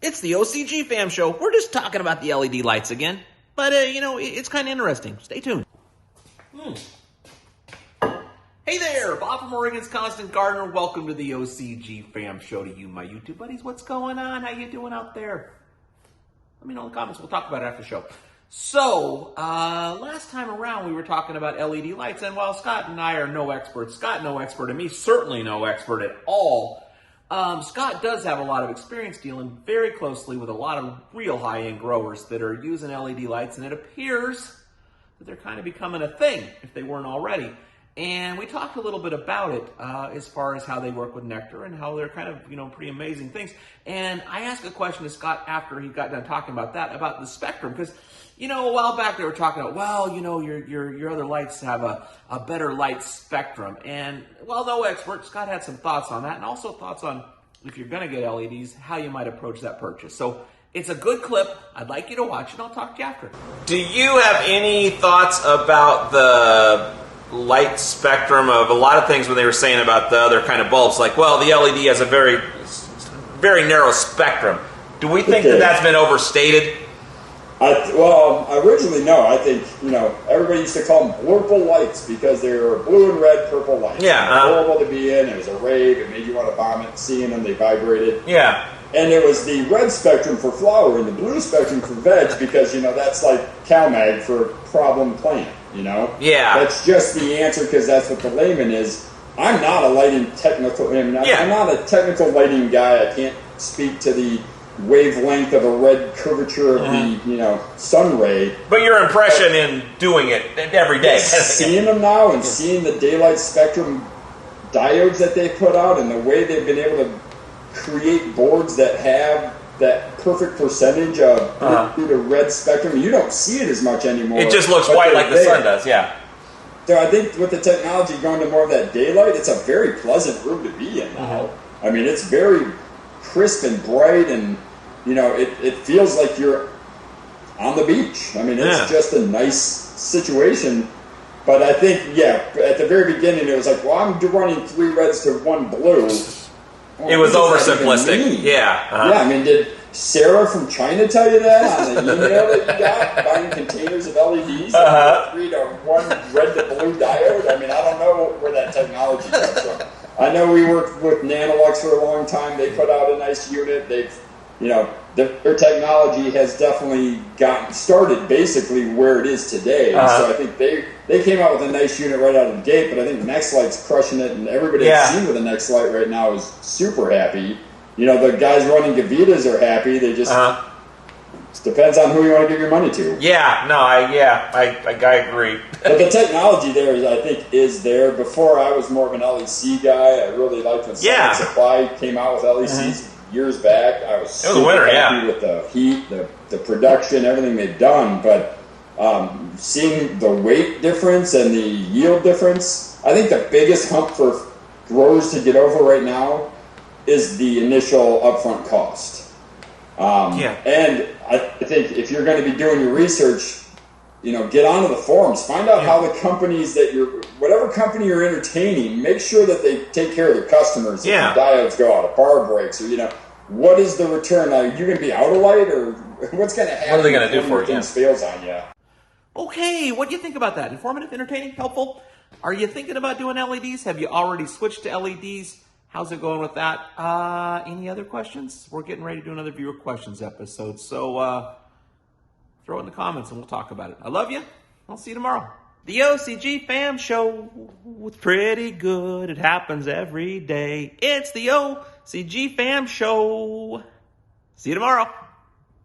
It's the OCG Fam Show. We're just talking about the LED lights again. But, it's kind of interesting. Stay tuned. Hey there, Bob from Oregon's Constant Gardener. Welcome to the OCG Fam Show to you, my YouTube buddies. What's going on? How you doing out there? Let me know in the comments. We'll talk about it after the show. So, last time around we were talking about LED lights, and while Scott and I are no experts, Scott no expert, and me certainly no expert at all, Scott does have a lot of experience dealing very closely with a lot of real high-end growers that are using LED lights, and it appears that they're kind of becoming a thing, if they weren't already. And we talked a little bit about it as far as how they work with Nectar and how they're kind of, pretty amazing things. And I asked a question to Scott after he got done talking about that, about the spectrum, because, a while back they were talking about, well, your other lights have a better light spectrum. And, well, no expert, Scott had some thoughts on that, and also thoughts on, if you're going to get LEDs, how you might approach that purchase. So it's a good clip. I'd like you to watch it. I'll talk to you after. Do you have any thoughts about the light spectrum of a lot of things when they were saying about the other kind of bulbs? Like, well, the LED has a very, very narrow spectrum. Do we think that that's been overstated? Originally, no. I think, everybody used to call them blurple lights because they were blue and red, purple lights. Yeah. Horrible to be in. It was a rave. It made you want to vomit. Seeing them, they vibrated. Yeah. And it was the red spectrum for flower and the blue spectrum for veg because, that's like CalMag for problem plant, Yeah. That's just the answer because that's what the layman is. I'm not a lighting technical, I'm not a technical lighting guy. I can't speak to the wavelength of a red curvature of the, sun ray. But your impression in doing it every day. Seeing them now and seeing the daylight spectrum diodes that they put out and the way they've been able to create boards that have that perfect percentage of blue to red spectrum. You don't see it as much anymore. It just looks white like the sun does, yeah. So I think with the technology going to more of that daylight, it's a very pleasant room to be in now. I mean, it's very crisp and bright, and it feels like you're on the beach. I mean, it's just a nice situation. But I think, at the very beginning, it was like, well, I'm running 3 reds to 1 blue. It was oversimplistic. Yeah. Yeah, I mean, did Sarah from China tell you that on the email that you got, buying containers of LEDs, 3 to 1 red to blue diode? I mean, I don't know where that technology comes from. I know we worked with Nanolux for a long time. They put out a nice unit. They've, their technology has definitely gotten started basically where it is today. So I think they came out with a nice unit right out of the gate, but I think Nextlight's crushing it, and everybody I've seen with a Nextlight right now is super happy. The guys running Gavitas are happy. They just it depends on who you want to give your money to. Yeah, no, I agree. But the technology there is there. Before I was more of an LEC guy. I really liked when Sonic Supply came out with LECs years back. I was super happy with the heat, the production, everything they've done. But seeing the weight difference and the yield difference, I think the biggest hump for growers to get over right now is the initial upfront cost. And I think if you're going to be doing your research, get onto the forums, find out how the companies that whatever company you're entertaining, make sure that they take care of their customers. If the diodes go out, a bar breaks, or what is the return? Are you going to be out of light, or what's going to happen? What are they going to do for you? Things fails on you. Okay, what do you think about that? Informative, entertaining, helpful? Are you thinking about doing LEDs? Have you already switched to LEDs? How's it going with that? Any other questions? We're getting ready to do another viewer questions episode, so throw it in the comments and we'll talk about it. I love you. I'll see you tomorrow. The OCG Fam Show. It's pretty good. It happens every day. It's the OCG Fam Show. See you tomorrow.